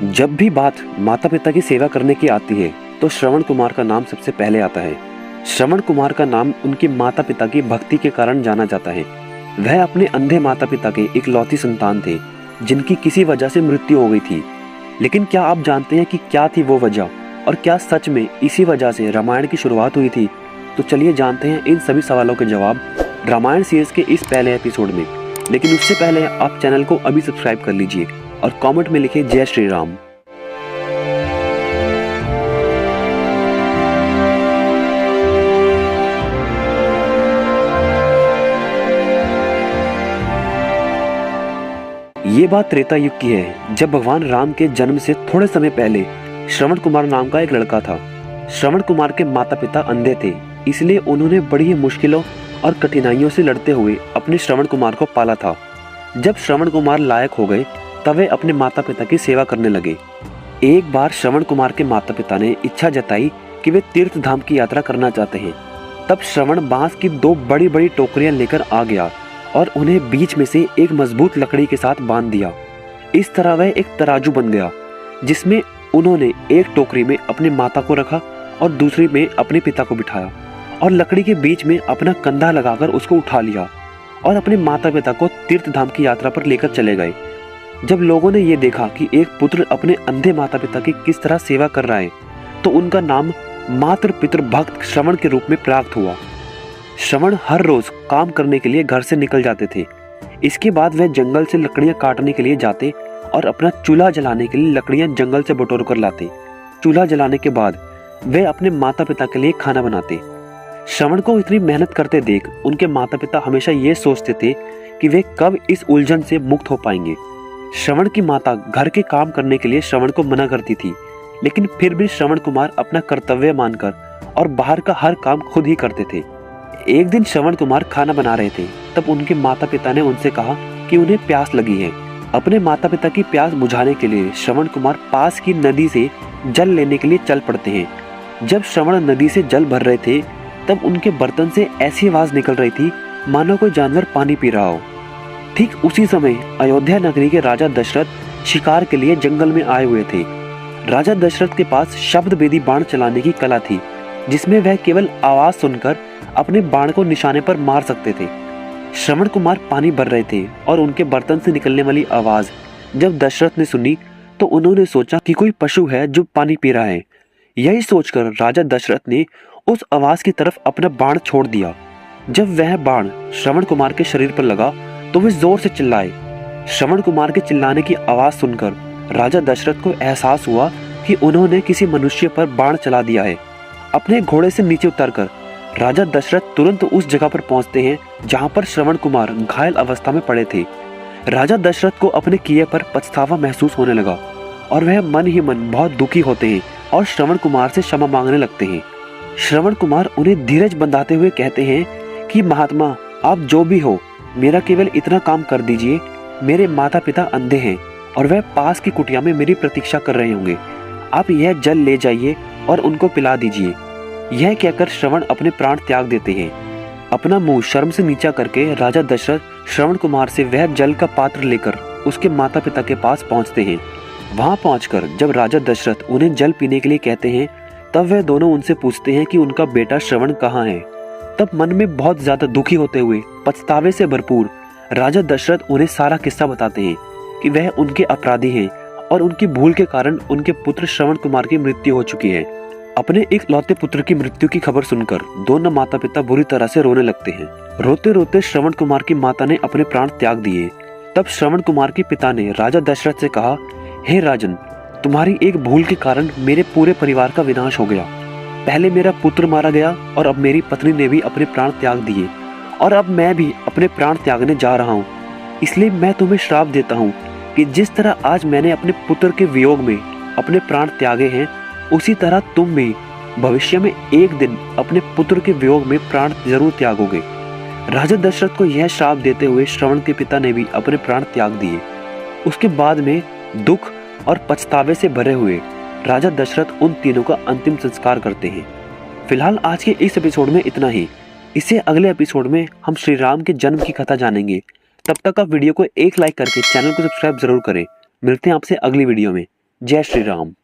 जब भी बात माता पिता की सेवा करने की आती है तो श्रवण कुमार का नाम सबसे पहले आता है। श्रवण कुमार का नाम उनके माता पिता की भक्ति के कारण जाना जाता है। वह अपने अंधे माता पिता के इकलौती संतान थे जिनकी किसी वजह से मृत्यु हो गई थी। लेकिन क्या आप जानते हैं कि क्या थी वो वजह और क्या सच में इसी वजह से रामायण की शुरुआत हुई थी? तो चलिए जानते हैं इन सभी सवालों के जवाब रामायण सीरीज के इस पहले एपिसोड में। लेकिन उससे पहले आप चैनल को अभी सब्सक्राइब कर लीजिए और कमेंट में लिखिए जय श्री राम। ये बात त्रेता युग की है, जब भगवान राम के जन्म से थोड़े समय पहले श्रवण कुमार नाम का एक लड़का था। श्रवण कुमार के माता पिता अंधे थे, इसलिए उन्होंने बड़ी मुश्किलों और कठिनाइयों से लड़ते हुए अपने श्रवण कुमार को पाला था। जब श्रवण कुमार लायक हो गए तब वे अपने माता पिता की सेवा करने लगे। एक बार श्रवण कुमार के माता पिता ने इच्छा जताई कि वे तीर्थ धाम की यात्रा करना चाहते हैं। तब श्रवण बांस की दो बड़ी बड़ी टोकरियां लेकर आ गया और उन्हें बीच में से एक मजबूत लकड़ी के साथ बांध दिया। इस तरह वह एक तराजू बन गया, जिसमें उन्होंने एक टोकरी में अपनी माता को रखा और दूसरी में अपने पिता को बिठाया और लकड़ी के बीच में अपना कंधा लगाकर उसको उठा लिया और अपने माता पिता को तीर्थ धाम की यात्रा पर लेकर चले गए। जब लोगों ने ये देखा कि एक पुत्र अपने अंधे माता पिता की किस तरह सेवा कर रहा है, तो उनका नाम मातृ पितृ भक्त श्रवण के रूप में प्राप्त हुआ। श्रवण हर रोज काम करने के लिए घर से निकल जाते थे। इसके बाद वह जंगल से लकड़ियां काटने के लिए जाते और अपना चूल्हा जलाने के लिए लकड़ियां जंगल से बटोर कर लाते। चूल्हा जलाने के बाद वे अपने माता पिता के लिए खाना बनाते। श्रवण को इतनी मेहनत करते देख उनके माता पिता हमेशा ये सोचते थे कि वे कब इस उलझन से मुक्त हो पाएंगे। श्रवण की माता घर के काम करने के लिए श्रवण को मना करती थी, लेकिन फिर भी श्रवण कुमार अपना कर्तव्य मानकर और बाहर का हर काम खुद ही करते थे। एक दिन श्रवण कुमार खाना बना रहे थे, तब उनके माता पिता ने उनसे कहा कि उन्हें प्यास लगी है। अपने माता पिता की प्यास बुझाने के लिए श्रवण कुमार पास की नदी से जल लेने के लिए चल पड़ते हैं। जब श्रवण नदी से जल भर रहे थे तब उनके बर्तन से ऐसी आवाज निकल रही थी मानो कोई जानवर पानी पी रहा हो। ठीक उसी समय अयोध्या नगरी के राजा दशरथ शिकार के लिए जंगल में आए हुए थे। राजा दशरथ के पास शब्द भेदी बाण चलाने की कला थी, जिसमें वह केवल आवाज सुनकर अपने बाण को निशाने पर मार सकते थे। श्रवण कुमार पानी भर रहे थे और उनके बर्तन से निकलने वाली आवाज जब दशरथ ने सुनी तो उन्होंने सोचा कि कोई पशु है जो पानी पी रहा है। यही सोचकर राजा दशरथ ने उस आवाज की तरफ अपना बाण छोड़ दिया। जब वह बाण श्रवण कुमार के शरीर पर लगा तो वे जोर से चिल्लाए। श्रवण कुमार के चिल्लाने की आवाज सुनकर राजा दशरथ को एहसास हुआ कि उन्होंने किसी मनुष्य पर बाण चला दिया है। अपने घोड़े से नीचे उतरकर राजा दशरथ तुरंत उस जगह पर पहुंचते हैं जहां पर श्रवण कुमार घायल अवस्था में पड़े थे। राजा दशरथ को अपने किए पर पछतावा महसूस होने लगा और वह मन ही मन बहुत दुखी होते हैं और श्रवण कुमार से क्षमा मांगने लगते हैं। श्रवण कुमार उन्हें धीरज बंधाते हुए कहते हैं कि महात्मा, आप जो भी हो, मेरा केवल इतना काम कर दीजिए। मेरे माता पिता अंधे हैं और वह पास की कुटिया में मेरी प्रतीक्षा कर रहे होंगे। आप यह जल ले जाइए और उनको पिला दीजिए। यह कहकर श्रवण अपने प्राण त्याग देते हैं। अपना मुंह शर्म से नीचा करके राजा दशरथ श्रवण कुमार से वह जल का पात्र लेकर उसके माता पिता के पास पहुंचते हैं। वहां पहुंचकर जब राजा दशरथ उन्हें जल पीने के लिए कहते हैं, तब वह दोनों उनसे पूछते हैं कि उनका बेटा श्रवण कहाँ है। तब मन में बहुत ज्यादा दुखी होते हुए पछतावे से भरपूर राजा दशरथ उन्हें सारा किस्सा बताते हैं कि वह उनके अपराधी हैं और उनकी भूल के कारण उनके पुत्र श्रवण कुमार की मृत्यु हो चुकी है। अपने एक लौते पुत्र की मृत्यु की खबर सुनकर दोनों माता पिता बुरी तरह से रोने लगते हैं। रोते रोते श्रवण कुमार की माता ने अपने प्राण त्याग दिए। तब श्रवण कुमार के पिता ने राजा दशरथ से कहा, हे राजन, तुम्हारी एक भूल के कारण मेरे पूरे परिवार का विनाश हो गया। पहले मेरा पुत्र मारा गया और अब मेरी पत्नी ने भी अपने प्राण त्याग दिए और अब मैं भी अपने प्राण त्यागने जा रहा हूँ। इसलिए मैं तुम्हें श्राप देता हूँ कि जिस तरह आज मैंने अपने पुत्र के वियोग में अपने प्राण त्यागे हैं, उसी तरह तुम भी भविष्य में एक दिन अपने पुत्र के वियोग में प्राण जरूर त्यागोगे। राजा दशरथ को यह श्राप देते हुए श्रवण के पिता ने भी अपने प्राण त्याग दिए। उसके बाद में दुख और पछतावे से भरे हुए राजा दशरथ उन तीनों का अंतिम संस्कार करते हैं। फिलहाल आज के इस एपिसोड में इतना ही। इससे अगले एपिसोड में हम श्री राम के जन्म की कथा जानेंगे। तब तक आप वीडियो को एक लाइक करके चैनल को सब्सक्राइब जरूर करें। मिलते हैं आपसे अगली वीडियो में। जय श्री राम।